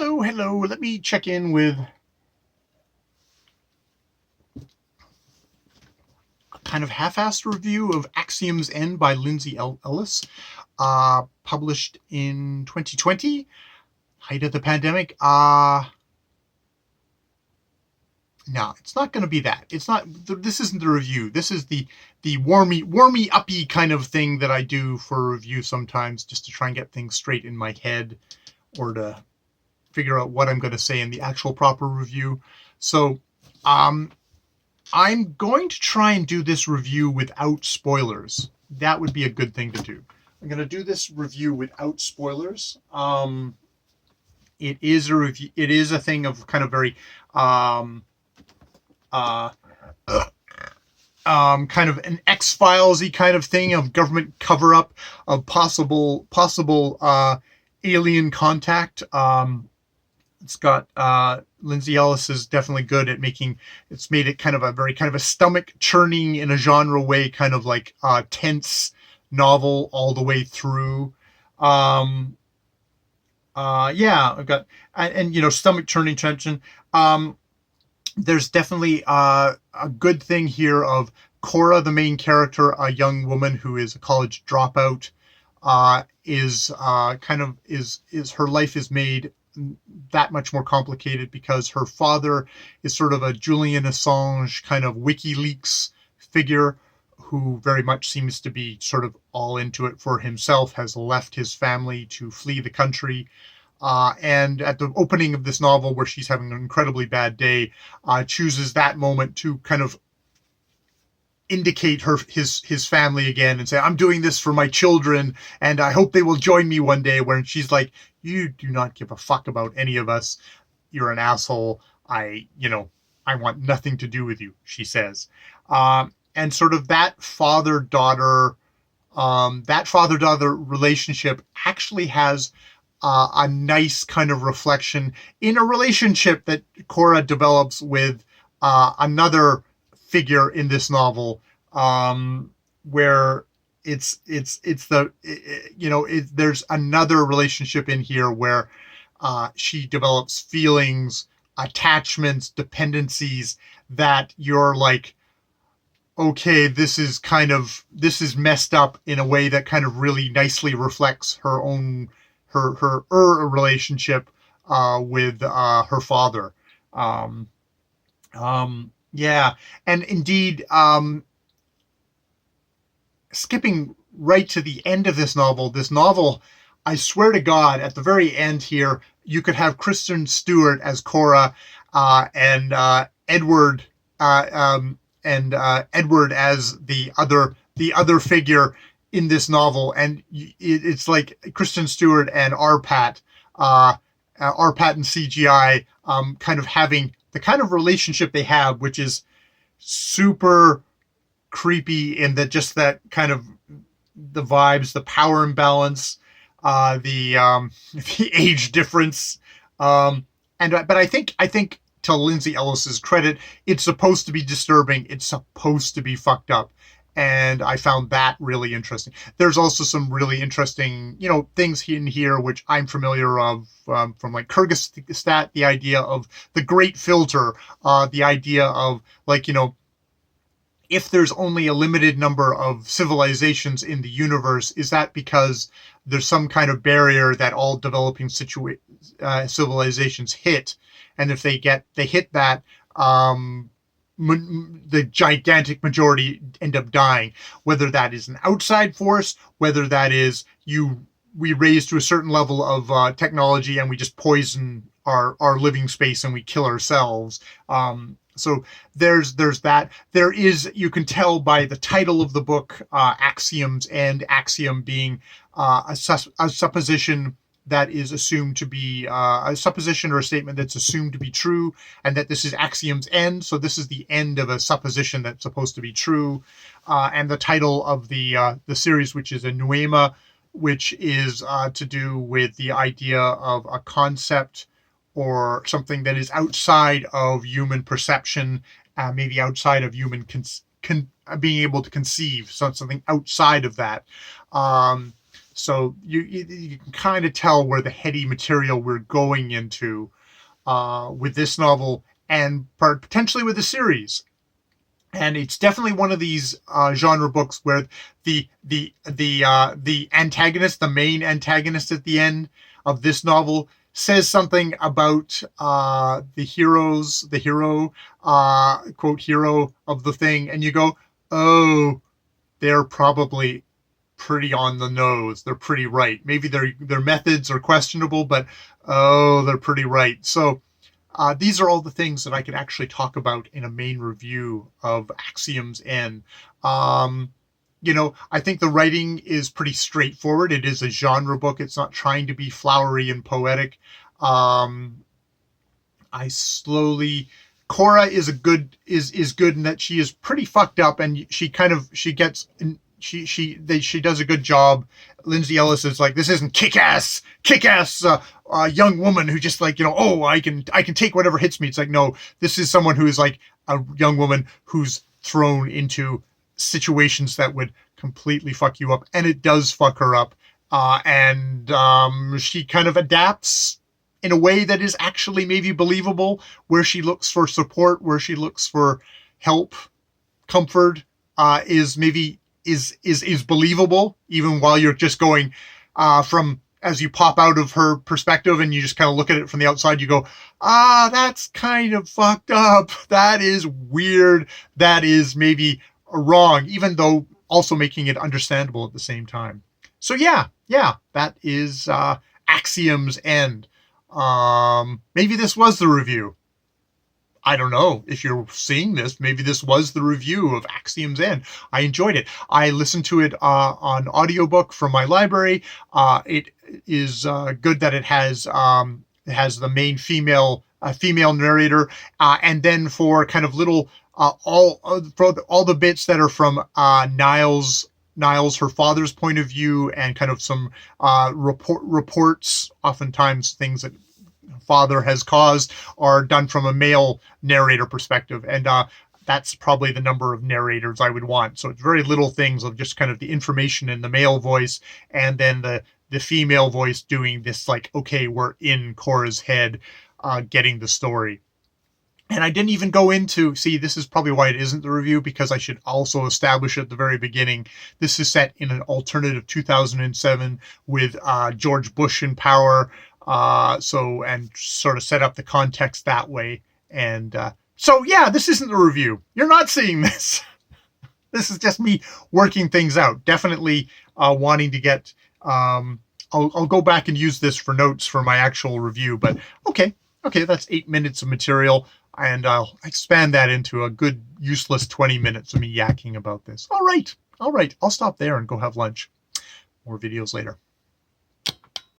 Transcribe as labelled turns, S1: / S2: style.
S1: Hello. Let me check in with a kind of half-assed review of Axiom's End by Lindsay Ellis, published in 2020, height of the pandemic. No, it's not going to be that. It's not. This isn't the review. This is the warmy uppy kind of thing that I do for a review sometimes, just to try and get things straight in my head, or to figure out what I'm going to say in the actual proper review. So, I'm going to try and do this review without spoilers. That would be a good thing to do. I'm going to do this review without spoilers. It is a review. It is a thing of kind of very kind of an X-Files-y kind of thing of government cover-up of possible alien contact. It's got Lindsay Ellis is definitely good at it's made it kind of a stomach churning in a genre way, kind of like tense novel all the way through. I've got, and stomach churning tension. There's definitely a good thing here of Cora, the main character, a young woman who is a college dropout, is her life is made that much more complicated because her father is sort of a Julian Assange kind of WikiLeaks figure who very much seems to be sort of all into it for himself, has left his family to flee the country. And at the opening of this novel, where she's having an incredibly bad day, chooses that moment to kind of indicate his family again and say, I'm doing this for my children, and I hope they will join me one day. Where she's like, you do not give a fuck about any of us. You're an asshole. I want nothing to do with you, she says. And sort of that father-daughter relationship actually has a nice kind of reflection in a relationship that Cora develops with another figure in this novel, where there's another relationship in here where she develops feelings, attachments, dependencies that you're like, okay, this is messed up in a way that kind of really nicely reflects her own her relationship with her father. Yeah, and indeed, skipping right to the end of this novel, I swear to God, at the very end here, you could have Kristen Stewart as Cora, and Edward as the other figure in this novel, and it's like Kristen Stewart and Arpat and CGI, kind of having the kind of relationship they have, which is super creepy in that kind of the vibes, the power imbalance, the age difference, but I think to Lindsay Ellis's credit, it's supposed to be disturbing. It's supposed to be fucked up. And I found that really interesting. There's also some really interesting, things in here which I'm familiar of, from like Kyrgyzstan, the idea of the great filter, the idea of if there's only a limited number of civilizations in the universe, is that because there's some kind of barrier that all developing civilizations hit, and if they hit that, the gigantic majority end up dying, whether that is an outside force, whether that is we raise to a certain level of technology and we just poison our living space and we kill ourselves. So there's that. There is, you can tell by the title of the book, Axioms, and axiom being a supposition that is assumed to be a supposition or a statement that's assumed to be true, and that this is Axiom's End. So this is the end of a supposition that's supposed to be true. And the title of the series, which is a Nuema, which is to do with the idea of a concept or something that is outside of human perception, maybe outside of human being able to conceive, so something outside of that. So you can kind of tell where the heady material we're going into with this novel and potentially with the series. And it's definitely one of these genre books where the antagonist, the main antagonist at the end of this novel, says something about the hero, quote, hero of the thing, and you go, oh, they're probably pretty on the nose. They're pretty right. Maybe their methods are questionable, but oh, they're pretty right. So these are all the things that I could actually talk about in a main review of Axiom's End. I think the writing is pretty straightforward. It is a genre book. It's not trying to be flowery and poetic. I slowly Cora is good in that she is pretty fucked up, and she does a good job. Lindsay Ellis is like, this isn't kick-ass young woman who just like, oh, I can take whatever hits me. It's like, no, this is someone who is like a young woman who's thrown into situations that would completely fuck you up, and it does fuck her up. And she kind of adapts in a way that is actually maybe believable, where she looks for support, where she looks for help, comfort, is believable, even while you're just going from, as you pop out of her perspective and you just kind of look at it from the outside, you go, that's kind of fucked up. That is weird. That is maybe wrong, even though also making it understandable at the same time. So yeah, that is Axiom's End. Maybe this was the review. I don't know if you're seeing this. Maybe this was the review of Axiom's End. I enjoyed it. I listened to it on audiobook from my library. It is good that it has the main female narrator, and then for kind of little for all the bits that are from Niles, her father's point of view, and kind of some reports, oftentimes things that father has caused, are done from a male narrator perspective. And that's probably the number of narrators I would want. So it's very little things of just kind of the information in the male voice, and then the female voice doing this, like, okay, we're in Cora's head, getting the story. And I didn't even go into, see, this is probably why it isn't the review, because I should also establish at the very beginning, this is set in an alternative 2007 with George Bush in power, and sort of set up the context that way. And so, yeah, this isn't the review. You're not seeing this. This is just me working things out. Definitely wanting to get, I'll go back and use this for notes for my actual review, but okay, that's 8 minutes of material. And I'll expand that into a good, useless 20 minutes of me yakking about this. All right. I'll stop there and go have lunch. More videos later.